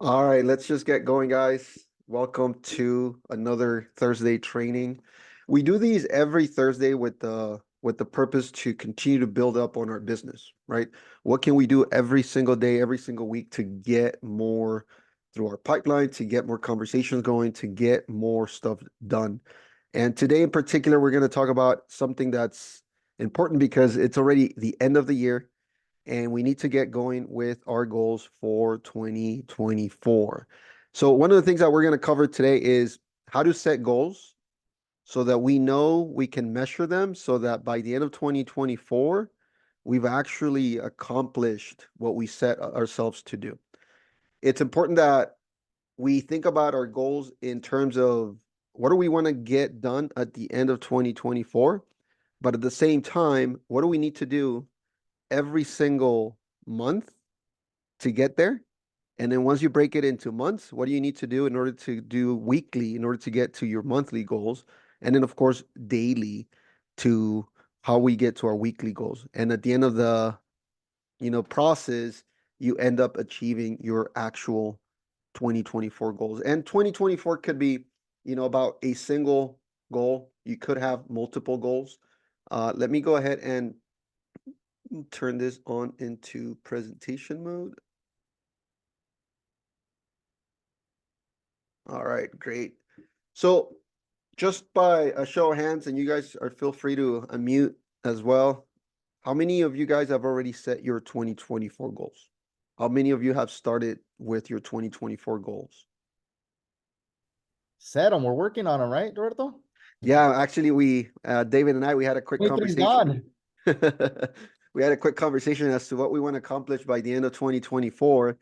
All right, let's just get going, guys. Welcome to another Thursday training. We do these every Thursday with the purpose to continue to build up on our business, right? What can we do every single day, every single week to get more through our pipeline, to get more conversations going, to get more stuff done. And today in particular, we're going to talk about something that's important because it's already the end of the year and we need to get going with our goals for 2024. So one of the things that we're going to cover today is how to set goals so that we know we can measure them so that by the end of 2024, we've actually accomplished what we set ourselves to do. It's important that we think about our goals in terms of what do we want to get done at the end of 2024, but at the same time, what do we need to do every single month to get there? And then once you break it into months, what do you need to do in order to do weekly, in order to get to your monthly goals? And then, of course, daily to how we get to our weekly goals. And at the end of the, process, you end up achieving your actual 2024 goals. And 2024 could be, about a single goal. You could have multiple goals. Let me go ahead and turn this on into presentation mode. All right, great. So just by a show of hands, and you guys are feel free to unmute as well. How many of you guys have already set your 2024 goals? How many of you have started with your 2024 goals? Set them. We're working on them, right, Roberto? Yeah, actually, David and I, we had a quick Wait, thank conversation. God. We had a quick conversation as to what we want to accomplish by the end of 2024.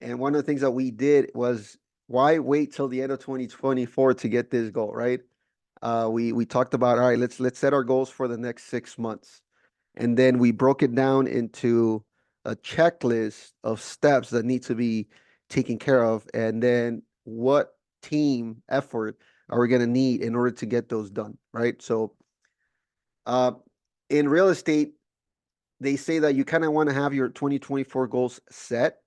And one of the things that we did was why wait till the end of 2024 to get this goal, right? We talked about, all right, let's set our goals for the next 6 months. And then we broke it down into a checklist of steps that need to be taken care of. And then what team effort are we going to need in order to get those done, right? So uh, in real estate, they say that you kind of want to have your 2024 goals set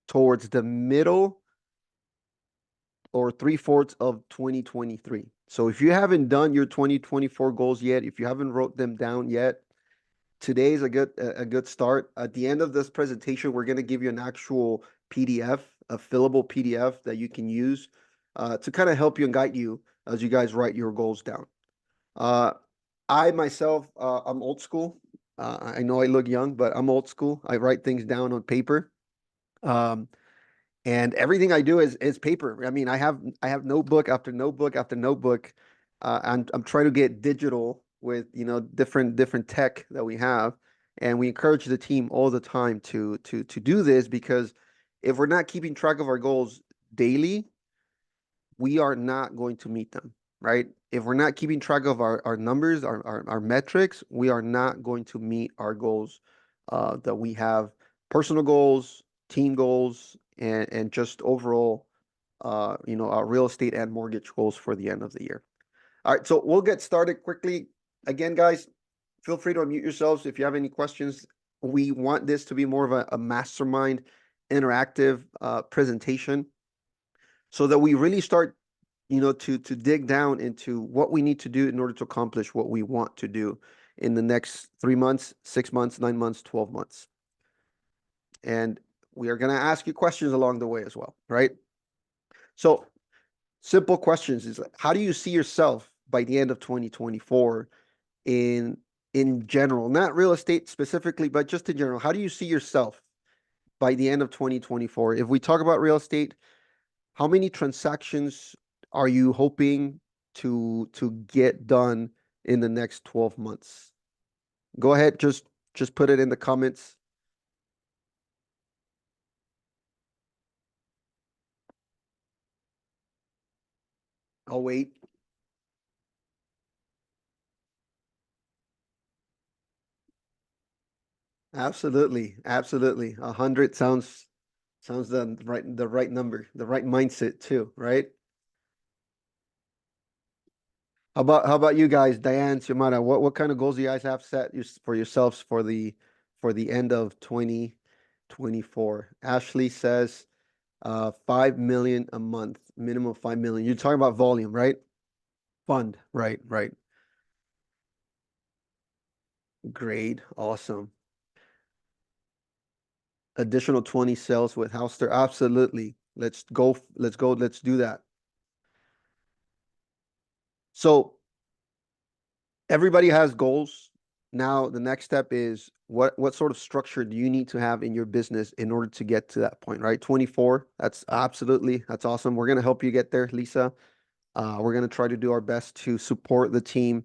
towards the middle or 3/4 of 2023. So if you haven't done your 2024 goals yet, if you haven't wrote them down yet, today is a good start. At the end of this presentation, we're going to give you an actual PDF, a fillable PDF that you can use to kind of help you and guide you as you guys write your goals down. Uh, I myself, I'm old school. I know I look young, but I'm old school. I write things down on paper. Um, and everything I do is paper. I mean, I have notebook after notebook after notebook. I'm trying to get digital with different tech that we have, and we encourage the team all the time to do this because if we're not keeping track of our goals daily, we are not going to meet them, right? If we're not keeping track of our numbers, our metrics, we are not going to meet our goals that we have, personal goals, team goals, and just overall, our real estate and mortgage goals for the end of the year. All right, so we'll get started quickly. Again, guys, feel free to unmute yourselves if you have any questions. We want this to be more of a mastermind interactive presentation so that we really start to dig down into what we need to do in order to accomplish what we want to do in the next 3 months, 6 months, 9 months, 12 months. And we are going to ask you questions along the way as well, right? So simple questions is like, how do you see yourself by the end of 2024 in general, not real estate specifically, but just in general? How do you see yourself by the end of 2024? If we talk about real estate, how many transactions are you hoping to get done in the next 12 months? Go ahead, just put it in the comments. I'll wait. Absolutely, absolutely. 100 sounds the right number, the right mindset too, right? How about you guys, Diane, Xiomara? What kind of goals do you guys have set for yourselves for the end of 2024? Ashley says 5 million a month, minimum 5 million. You're talking about volume, right? Fund, right, right. Great, awesome. Additional 20 sales with Houstir. Absolutely. Let's go, let's do that. So everybody has goals. Now the next step is what sort of structure do you need to have in your business in order to get to that point, right? 24. That's awesome. We're gonna help you get there, Lisa. We're gonna try to do our best to support the team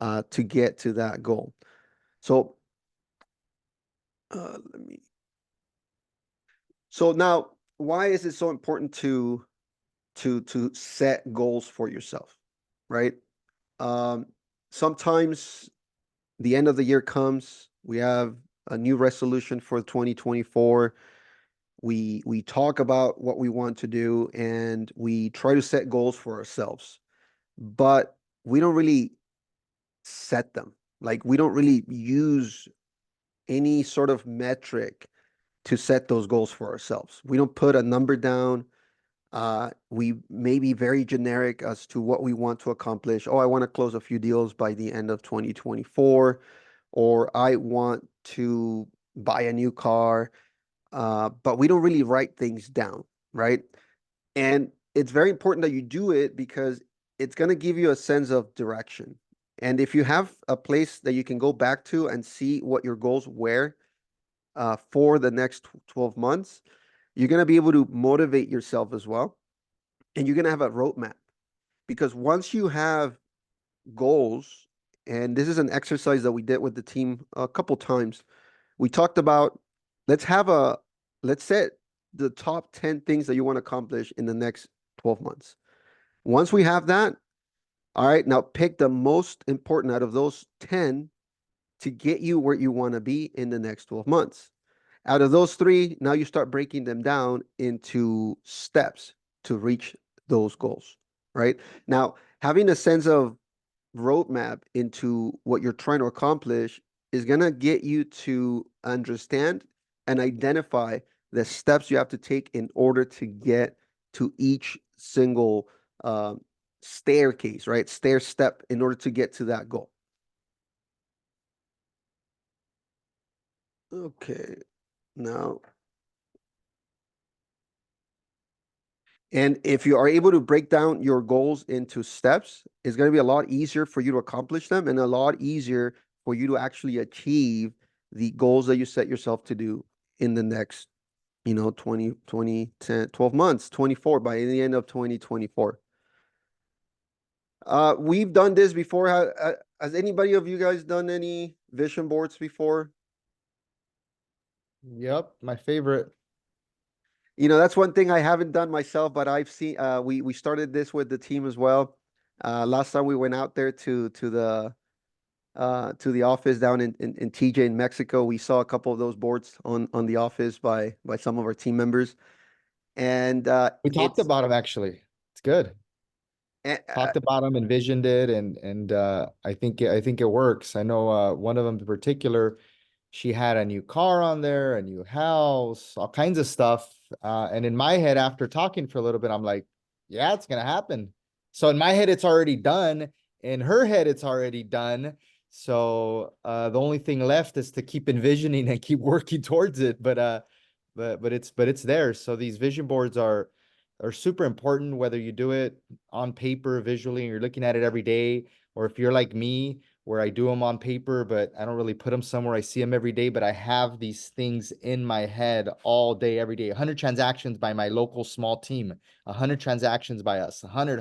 to get to that goal. So let me. So now, why is it so important to set goals for yourself, right? Um, Sometimes the end of the year comes, we have a new resolution for 2024. We talk about what we want to do and we try to set goals for ourselves, but we don't really set them. Like we don't really use any sort of metric to set those goals for ourselves. We don't put a number down. We may be very generic as to what we want to accomplish. Oh, I want to close a few deals by the end of 2024, or I want to buy a new car. But we don't really write things down, right? And it's very important that you do it because it's going to give you a sense of direction. And if you have a place that you can go back to and see what your goals were for the next 12 months, you're going to be able to motivate yourself as well. And you're going to have a roadmap because once you have goals, and this is an exercise that we did with the team a couple times, we talked about let's have a let's set the top 10 things that you want to accomplish in the next 12 months. Once we have that, all right, now pick the most important out of those 10 to get you where you want to be in the next 12 months. Out of those three, now you start breaking them down into steps to reach those goals, right? Now, having a sense of roadmap into what you're trying to accomplish is going to get you to understand and identify the steps you have to take in order to get to each single staircase, right? Stair step in order to get to that goal. Okay, now, and if you are able to break down your goals into steps, it's going to be a lot easier for you to accomplish them and a lot easier for you to actually achieve the goals that you set yourself to do in the next, 12 months, 24 by the end of 2024. We've done this before. Has anybody of you guys done any vision boards before? Yep, my favorite. That's one thing I haven't done myself, but I've seen we started this with the team as well. Last time we went out there to the office down in TJ in Mexico, we saw a couple of those boards on the office by some of our team members. And We talked it's about him actually. It's good. uh, Talked about him, envisioned it, and I think it works. I know one of them in particular, she had a new car on there, a new house, all kinds of stuff. And in my head, after talking for a little bit, I'm like, yeah, it's gonna happen. So in my head, it's already done. In her head, it's already done. So the only thing left is to keep envisioning and keep working towards it. But it's there. So these vision boards are super important, whether you do it on paper visually and you're looking at it every day, or if you're like me, where I do them on paper, but I don't really put them somewhere. I see them every day, but I have these things in my head all day, every day. 100 transactions by my local small team, 100 transactions by us, 100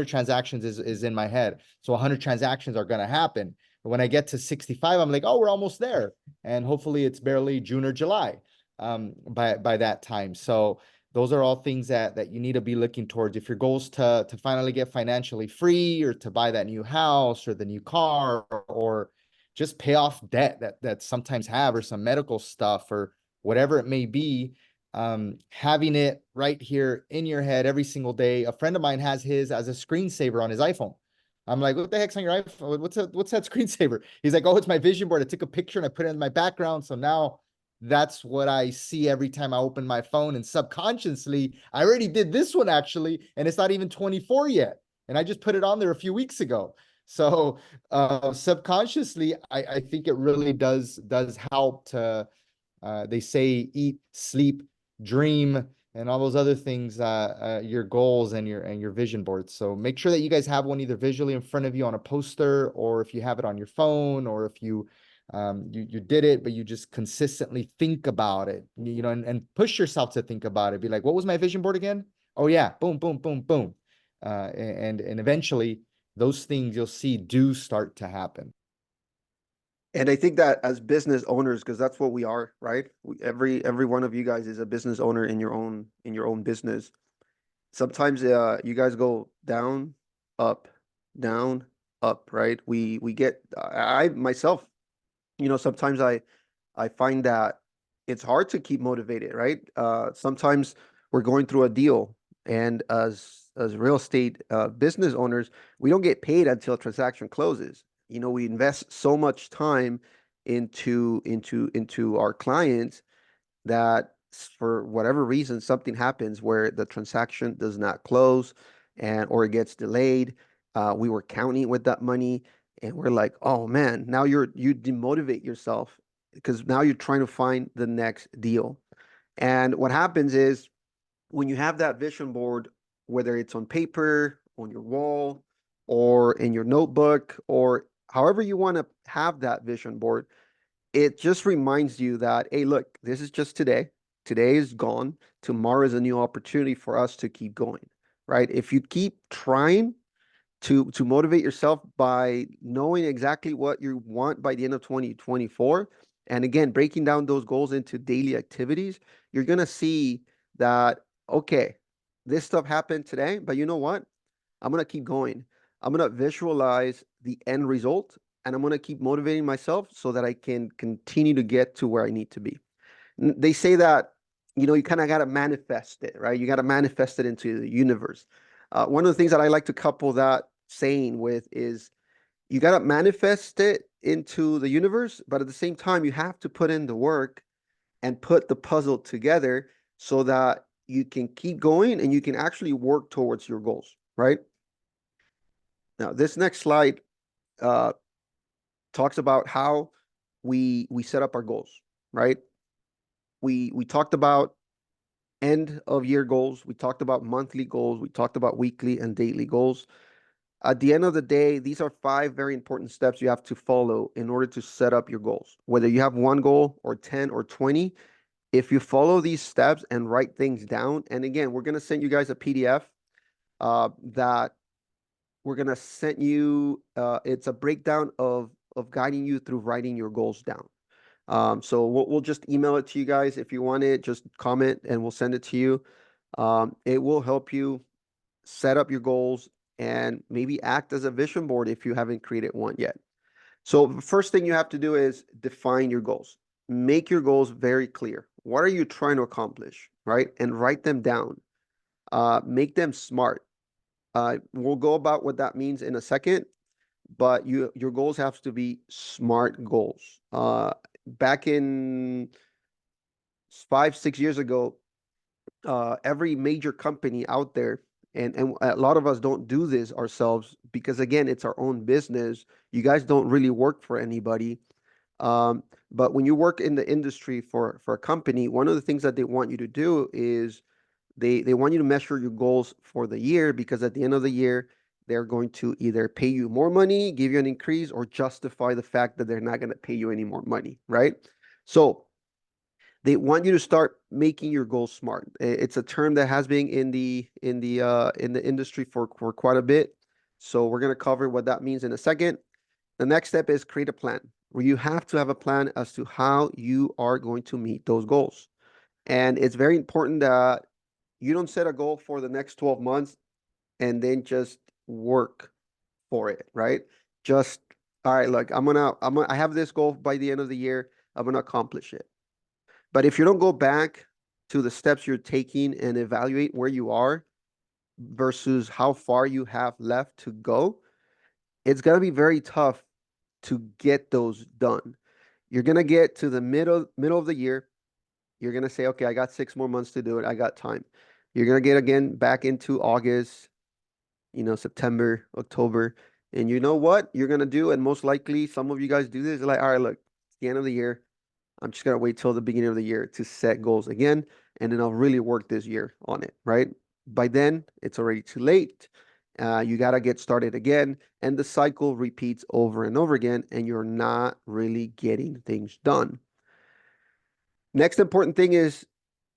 transactions is in my head. So 100 transactions are going to happen. But when I get to 65, I'm like, oh, we're almost there. And hopefully it's barely June or July by that time. So those are all things that you need to be looking towards. If your goal is to finally get financially free, or to buy that new house or the new car, or just pay off debt that sometimes have, or some medical stuff, or whatever it may be, having it right here in your head every single day. A friend of mine has his as a screensaver on his iPhone. I'm like, what the heck's on your iPhone? What's that screensaver? He's like, oh, it's my vision board. I took a picture and I put it in my background. So now that's what I see every time I open my phone. And subconsciously, I already did this one actually, and it's not even 24 yet. And I just put it on there a few weeks ago. So subconsciously, I think it really does help to they say eat, sleep, dream, and all those other things, your goals and your vision boards. So make sure that you guys have one either visually in front of you on a poster, or if you have it on your phone, or if you did it, but you just consistently think about it, and push yourself to think about it. Be like, what was my vision board again? Oh yeah, boom, boom, boom, boom. And eventually those things you'll see do start to happen. And I think that as business owners, because that's what we are, right? Every one of you guys is a business owner in your own business. Sometimes you guys go up, down, up, right? We get I myself, sometimes I find that it's hard to keep motivated, right? Sometimes we're going through a deal, and as real estate business owners, we don't get paid until a transaction closes. We invest so much time into our clients that for whatever reason something happens where the transaction does not close and or it gets delayed. We were counting with that money, and we're like, oh man, now you demotivate yourself because now you're trying to find the next deal. And what happens is when you have that vision board, whether it's on paper, on your wall, or in your notebook, or however you want to have that vision board, it just reminds you that, hey, look, this is just today. Today is gone. Tomorrow is a new opportunity for us to keep going, right? If you keep trying to motivate yourself by knowing exactly what you want by the end of 2024, and again, breaking down those goals into daily activities, you're gonna see that, okay, this stuff happened today, but you know what? I'm gonna keep going. I'm gonna visualize the end result, and I'm gonna keep motivating myself so that I can continue to get to where I need to be. They say that, you kind of got to manifest it, right? You got to manifest it into the universe. One of the things that I like to couple that saying with is you got to manifest it into the universe, but at the same time, you have to put in the work and put the puzzle together so that you can keep going and you can actually work towards your goals, right? Now, this next slide uh, talks about how we set up our goals, right? We talked about end of year goals. We talked about monthly goals. We talked about weekly and daily goals. At the end of the day, these are 5 very important steps you have to follow in order to set up your goals. Whether you have one goal or 10 or 20, if you follow these steps and write things down, and again, we're going to send you guys a PDF that we're going to send you. It's a breakdown of guiding you through writing your goals down. So we'll just email it to you guys. If you want it, just comment and we'll send it to you. It will help you set up your goals and maybe act as a vision board if you haven't created one yet. So the first thing you have to do is define your goals. Make your goals very clear. What are you trying to accomplish, right? And write them down. Make them smart. We'll go about what that means in a second, but your goals have to be smart goals. Back in 5, 6 years ago, every major company out there, and a lot of us don't do this ourselves because again, it's our own business. You guys don't really work for anybody. Um, but when you work in the industry for a company, one of the things that they want you to do is they want you to measure your goals for the year because at the end of the year, they're going to either pay you more money, give you an increase, or justify the fact that they're not going to pay you any more money, right? So they want you to start making your goals smart. It's a term that has been in the industry for quite a bit. So we're going to cover what that means in a second. The next step is create a plan where you have to have a plan as to how you are going to meet those goals. And it's very important that you don't set a goal for the next 12 months and then just work for it, right? Just, all right, look, I have this goal by the end of the year. I'm going to accomplish it. But if you don't go back to the steps you're taking and evaluate where you are versus how far you have left to go, it's going to be very tough to get those done. You're going to get to the middle of the year You're going to say, okay, I got 6 more months to do it. I got time. You're going to get again back into August, September, October. And you know what you're going to do? And most likely some of you guys do this. They're like, all right, look, it's the end of the year. I'm just going to wait till the beginning of the year to set goals again. And then I'll really work this year on it, right? By then, it's already too late. You got to get started again. And the cycle repeats over and over again. And you're not really getting things done. Next important thing is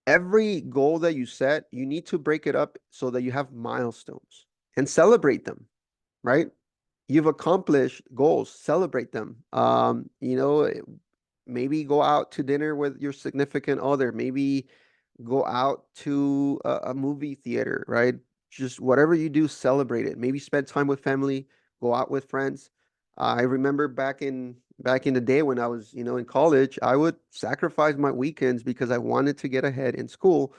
every goal that you set, you need to break it up so that you have milestones and celebrate them, right? You've accomplished goals, celebrate them. Maybe go out to dinner with your significant other, maybe go out to a movie theater, right? Just whatever you do, celebrate it. Maybe spend time with family, go out with friends. I remember back in the day when I was, in college, I would sacrifice my weekends because I wanted to get ahead in school.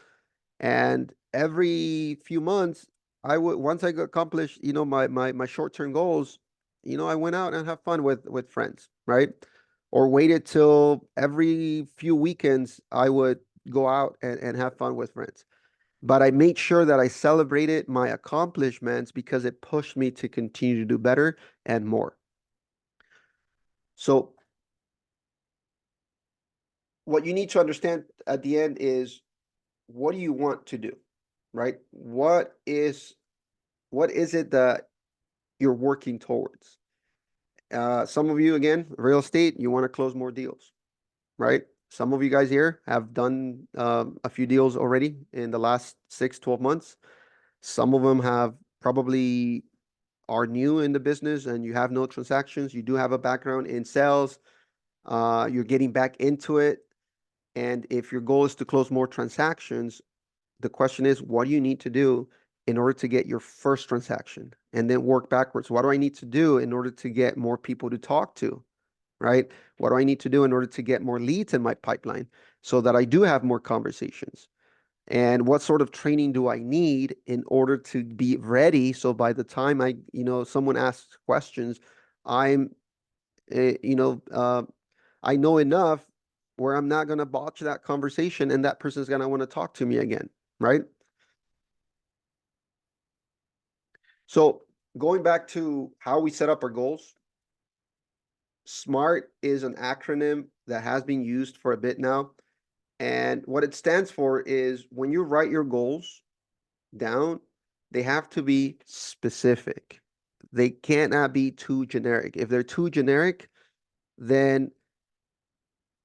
And every few months, I would once I accomplished, my short-term goals, I went out and have fun with friends, right? Or waited till every few weekends I would go out and have fun with friends. But I made sure that I celebrated my accomplishments because it pushed me to continue to do better and more. So what you need to understand at the end is what do you want to do, right? What is it that you're working towards? Some of you, again, real estate, you want to close more deals, right? Some of you guys here have done a few deals already in the last 6, 12 months. Some of them have probably are new in the business and you have no transactions. You do have a background in sales. You're getting back into it. And if your goal is to close more transactions, the question is, what do you need to do in order to get your first transaction? And then work backwards. What do I need to do in order to get more people to talk to? Right? What do I need to do in order to get more leads in my pipeline so that I do have more conversations? And what sort of training do I need in order to be ready? So by the time someone asks questions, I'm, uh, you know, uh, I know enough where I'm not going to botch that conversation and that person's going to want to talk to me again, right? So going back to how we set up our goals, SMART is an acronym that has been used for a bit now. And what it stands for is when you write your goals down, they have to be specific. They cannot be too generic. If they're too generic, then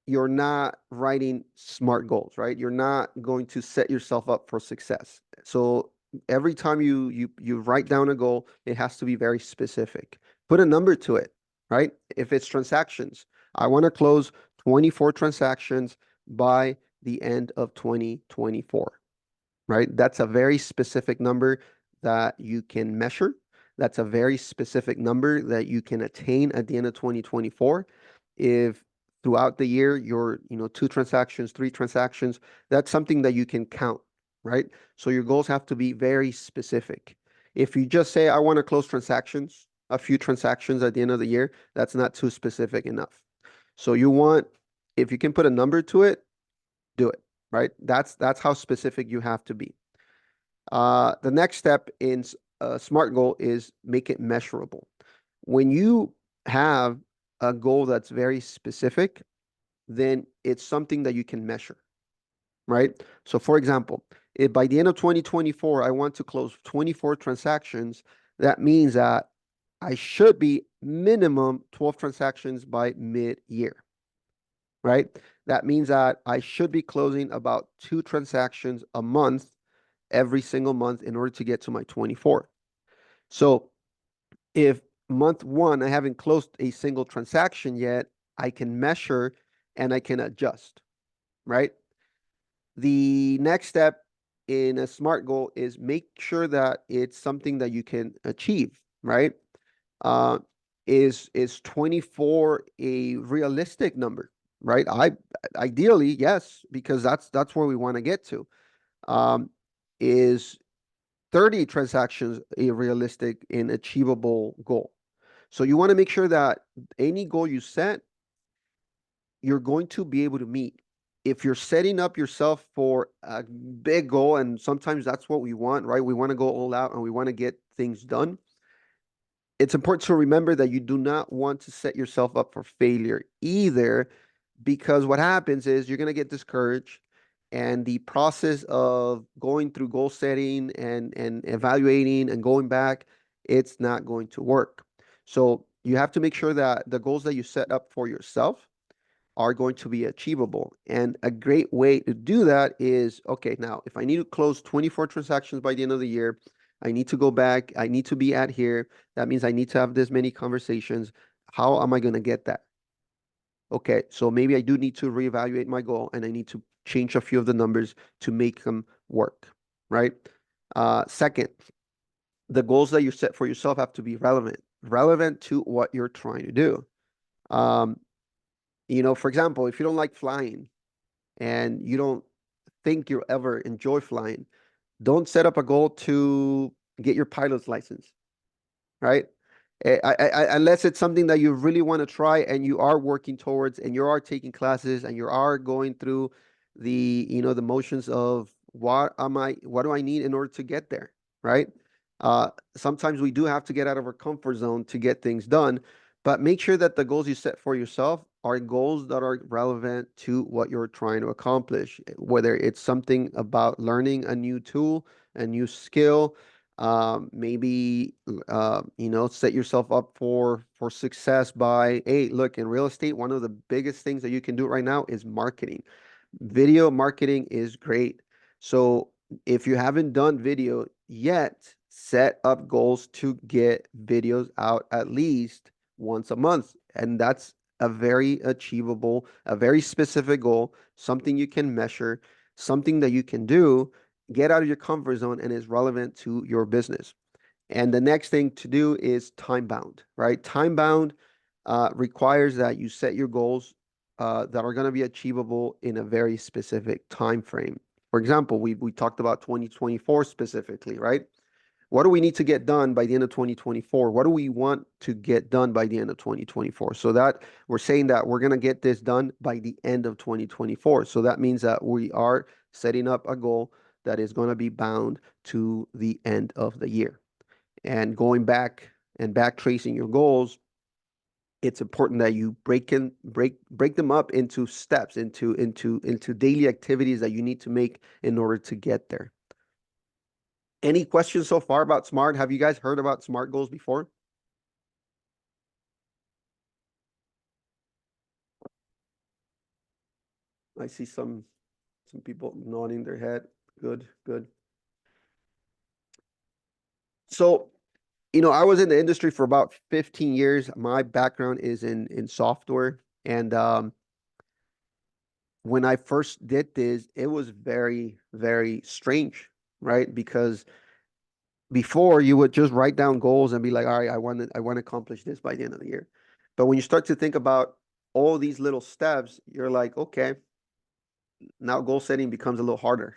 you're not writing SMART goals, right? You're not going to set yourself up for success. So every time you write down a goal, it has to be very specific. Put a number to it, right? If it's transactions, I want to close 24 transactions by the end of 2024, right? That's a very specific number that you can measure. That's a very specific number that you can attain at the end of 2024. If throughout the year you're, 2 transactions, 3 transactions, that's something that you can count, right? So your goals have to be very specific. If you just say, I want to close transactions, a few transactions at the end of the year, that's not too specific enough. So if you can put a number to it, do it, right? That's how specific you have to be. The next step in a SMART goal is make it measurable. When you have a goal that's very specific, then it's something that you can measure, right? So for example, if by the end of 2024, I want to close 24 transactions, that means that I should be minimum 12 transactions by mid-year, right? That means that I should be closing about 2 transactions a month every single month in order to get to my 24. So if month one, I haven't closed a single transaction yet, I can measure and I can adjust, right? The next step in a SMART goal is make sure that it's something that you can achieve, right? Uh, is 24 a realistic number, right? Ideally, yes, because that's where we want to get to. Is 30 transactions a realistic and achievable goal? So you want to make sure that any goal you set, you're going to be able to meet. if you're setting up yourself for a big goal, and sometimes that's what we want, right? We want to go all out and we want to get things done. It's important to remember that you do not want to set yourself up for failure either, because what happens is you're going to get discouraged, and the process of going through goal setting and evaluating and going back, it's not going to work. So you have to make sure that the goals that you set up for yourself are going to be achievable. And a great way to do that is, okay, now if I need to close 24 transactions by the end of the year, I need to go back, I need to be at here. That means I need to have this many conversations. How am I going to get that? Okay, so maybe I do need to reevaluate my goal and I need to change a few of the numbers to make them work, right? Second, the goals that you set for yourself have to be relevant to what you're trying to do. Um, for example, if you don't like flying and you don't think you'll ever enjoy flying, don't set up a goal to get your pilot's license, right? Unless it's something that you really want to try and you are working towards and you are taking classes and you are going through the motions of what do I need in order to get there, right? Sometimes we do have to get out of our comfort zone to get things done, but make sure that the goals you set for yourself are goals that are relevant to what you're trying to accomplish, whether it's something about learning a new tool, a new skill, maybe set yourself up for success by, hey, look, in real estate, one of the biggest things that you can do right now is marketing. Video marketing is great. So if you haven't done video yet, set up goals to get videos out at least once a month. And that's a very achievable, a very specific goal, something you can measure, something that you can do, get out of your comfort zone, and is relevant to your business. And the next thing to do is time bound, right? Time bound requires that you set your goals that are going to be achievable in a very specific time frame. For example, we talked about 2024 specifically, right? What do we need to get done by the end of 2024? What do we want to get done by the end of 2024? So that we're saying that we're going to get this done by the end of 2024. So that means that we are setting up a goal that is going to be bound to the end of the year. And going back and back tracing your goals, it's important that you break them up into steps, into daily activities that you need to make in order to get there. Any questions so far about SMART? Have you guys heard about SMART goals before? I see some people nodding their head. Good, good. So, I was in the industry for about 15 years. My background is in software, and when I first did this, it was very, very strange, right? Because before you would just write down goals and be like, all right, I want to accomplish this by the end of the year. But when you start to think about all these little steps, you're like, okay, now goal setting becomes a little harder,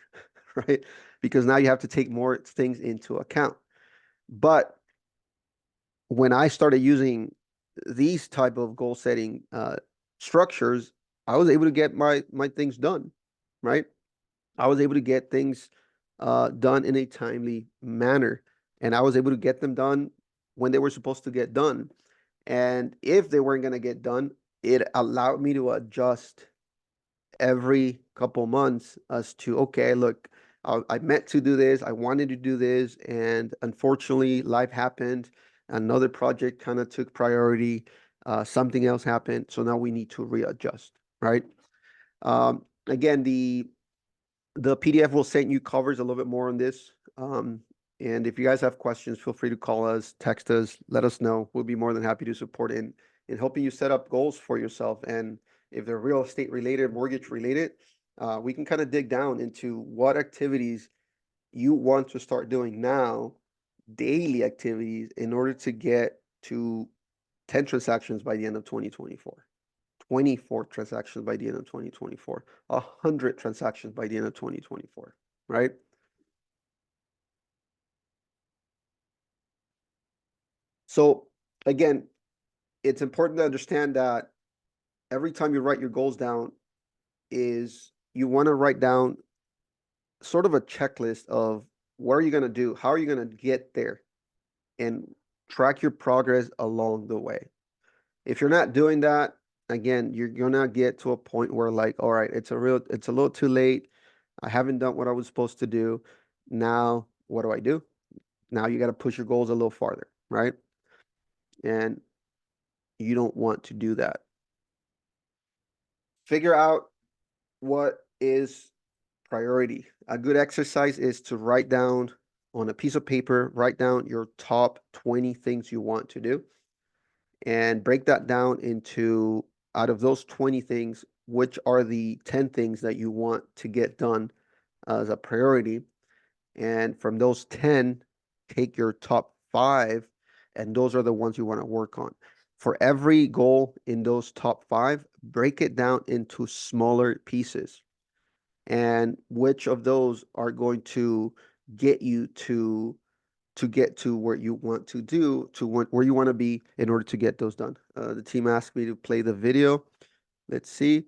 right? Because now you have to take more things into account. But when I started using these type of goal setting structures, I was able to get my things done, right? I was able to get things done in a timely manner, and I was able to get them done when they were supposed to get done. And if they weren't going to get done, it allowed me to adjust every couple months as to, okay, look, I meant to do this, I wanted to do this, and unfortunately, life happened. Another project kind of took priority. Something else happened, so now we need to readjust, right? Again, the PDF we'll send you covers a little bit more on this. And if you guys have questions, feel free to call us, text us, let us know. We'll be more than happy to support in helping you set up goals for yourself. And if they're real estate related, mortgage related, we can kind of dig down into what activities you want to start doing now, daily activities, in order to get to 10 transactions by the end of 2024. 24 transactions by the end of 2024, 100 transactions by the end of 2024, right? So again, it's important to understand that every time you write your goals down is you want to write down sort of a checklist of what are you going to do? How are you going to get there? And track your progress along the way. If you're not doing that, again, you're gonna get to a point where like, all right, it's a little too late. I haven't done what I was supposed to do. Now, what do I do? Now you got to push your goals a little farther, right? And you don't want to do that. Figure out what is priority. A good exercise is to write down on a piece of paper, write down your top 20 things you want to do and break that down into out of those 20 things, which are the 10 things that you want to get done as a priority. And from those 10, take your top five, and those are the ones you want to work on. For every goal in those top five, break it down into smaller pieces. And which of those are going to get you to get to where you want to do, to where you want to be in order to get those done. The team asked me to play the video. Let's see.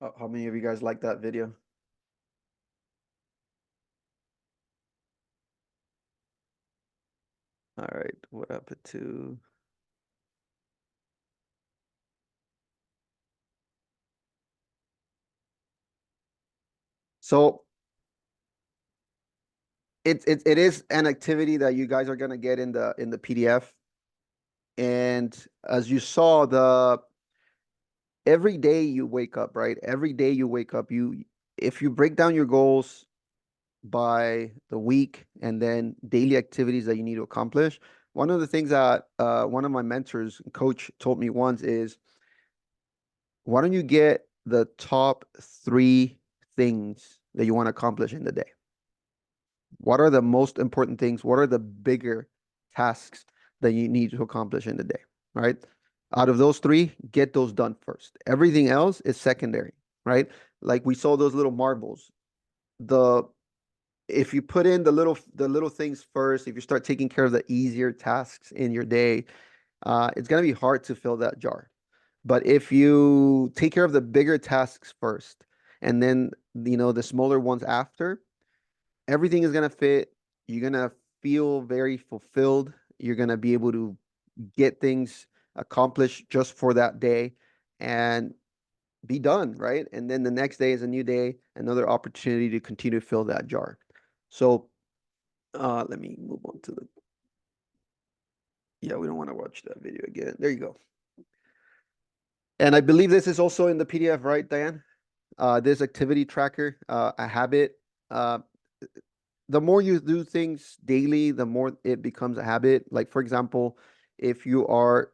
How many of you guys like that video? All right, what happened to? So it is an activity that you guys are gonna get in the PDF. And as you saw, the every day you wake up, right? Every day you wake up, you if you break down your goals by the week and then daily activities that you need to accomplish. One of the things that one of my mentors, coach, told me once is why don't you get the top three things that you want to accomplish in the day? What are the most important things? What are the bigger tasks that you need to accomplish in the day? Right? Out of those three, get those done first. Everything else is secondary, right? Like we saw those little marbles. The if you put in the little things first, if you start taking care of the easier tasks in your day, it's gonna be hard to fill that jar. But if you take care of the bigger tasks first, and then the smaller ones after, everything is gonna fit. You're gonna feel very fulfilled. You're gonna be able to get things accomplished just for that day, and be done, right? And then the next day is a new day, another opportunity to continue to fill that jar. So let me move on to the, yeah, we don't want to watch that video again. There you go. And I believe this is also in the PDF, right, Diane? This activity tracker, a habit. Uh, the more you do things daily, the more it becomes a habit. Like, for example, if you are,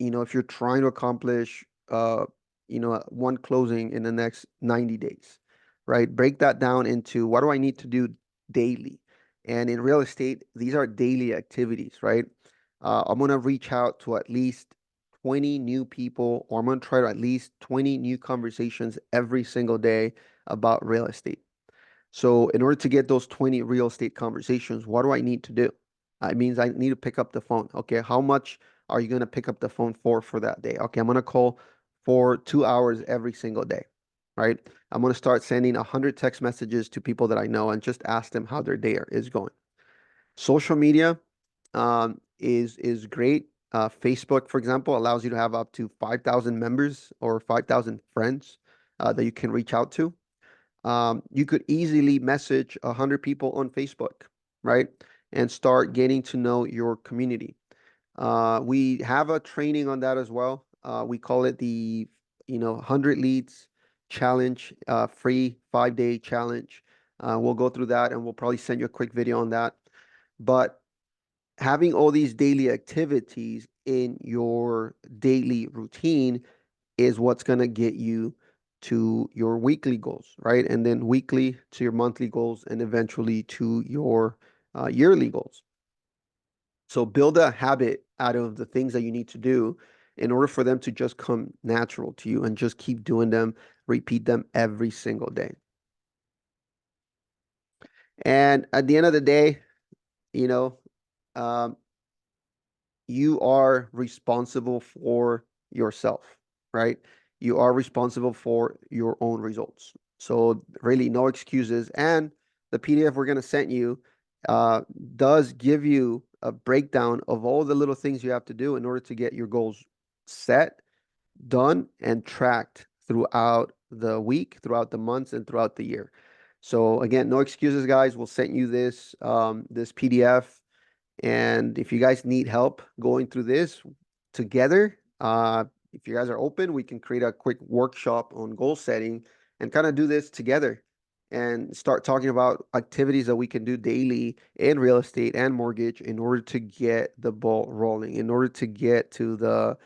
if you're trying to accomplish, one closing in the next 90 days, right? Break that down into what do I need to do daily? And in real estate, these are daily activities, right? I'm going to reach out to at least 20 new people, or I'm going to try to at least 20 new conversations every single day about real estate. So in order to get those 20 real estate conversations, what do I need to do? It means I need to pick up the phone. Okay, how much are you going to pick up the phone for that day? Okay, I'm going to call for 2 hours every single day, right? I'm going to start sending 100 text messages to people that I know and just ask them how their day is going. Social media is great. Facebook, for example, allows you to have up to 5,000 members or 5,000 friends that you can reach out to. You could easily message 100 people on Facebook, right? And start getting to know your community. We have a training on that as well. We call it the 100 leads challenge, free 5-day challenge. We'll go through that and we'll probably send you a quick video on that. But having all these daily activities in your daily routine is what's going to get you to your weekly goals, right? And then weekly to your monthly goals and eventually to your yearly goals. So build a habit out of the things that you need to do in order for them to just come natural to you and just keep doing them, repeat them every single day. And at the end of the day, you know, um, you are responsible for yourself, right? You are responsible for your own results. So really no excuses. And the PDF we're going to send you uh, does give you a breakdown of all the little things you have to do in order to get your goals set, done, and tracked throughout the week, throughout the months, and throughout the year. So again, no excuses, guys. We'll send you this PDF, and if you guys need help going through this together, if you guys are open, we can create a quick workshop on goal setting and kind of do this together and start talking about activities that we can do daily in real estate and mortgage in order to get the ball rolling, in order to get to the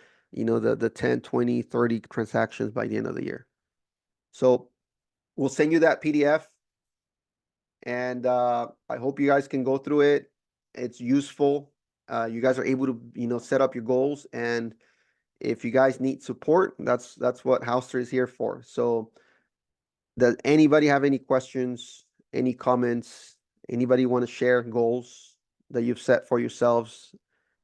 10, 20, 30 transactions by the end of the year. So we'll send you that PDF, and I hope you guys can go through it. It's useful. You guys are able to, set up your goals, and if you guys need support, that's what Houstir is here for. So, does anybody have any questions, any comments? Anybody want to share goals that you've set for yourselves?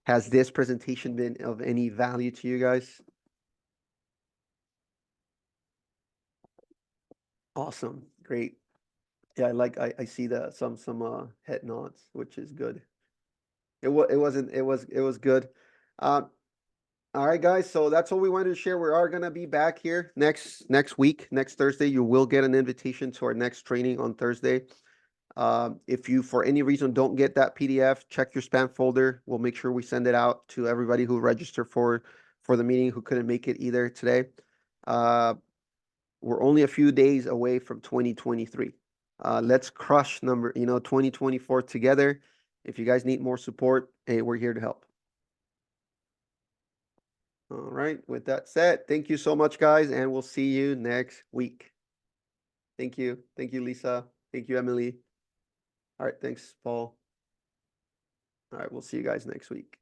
Has this presentation been of any value to you guys? Awesome, great. Yeah, I see that some head nods, which is good. It was good. Um, all right, guys. So that's all we wanted to share. We are gonna be back here next week, next Thursday. You will get an invitation to our next training on Thursday. If you, for any reason, don't get that PDF, check your spam folder. We'll make sure we send it out to everybody who registered for the meeting who couldn't make it either today. Uh, we're only a few days away from 2023. Let's crush 2024 together. If you guys need more support, hey, we're here to help. All right. With that said, thank you so much, guys, and we'll see you next week. Thank you. Thank you, Lisa. Thank you, Emily. All right. Thanks, Paul. All right. We'll see you guys next week.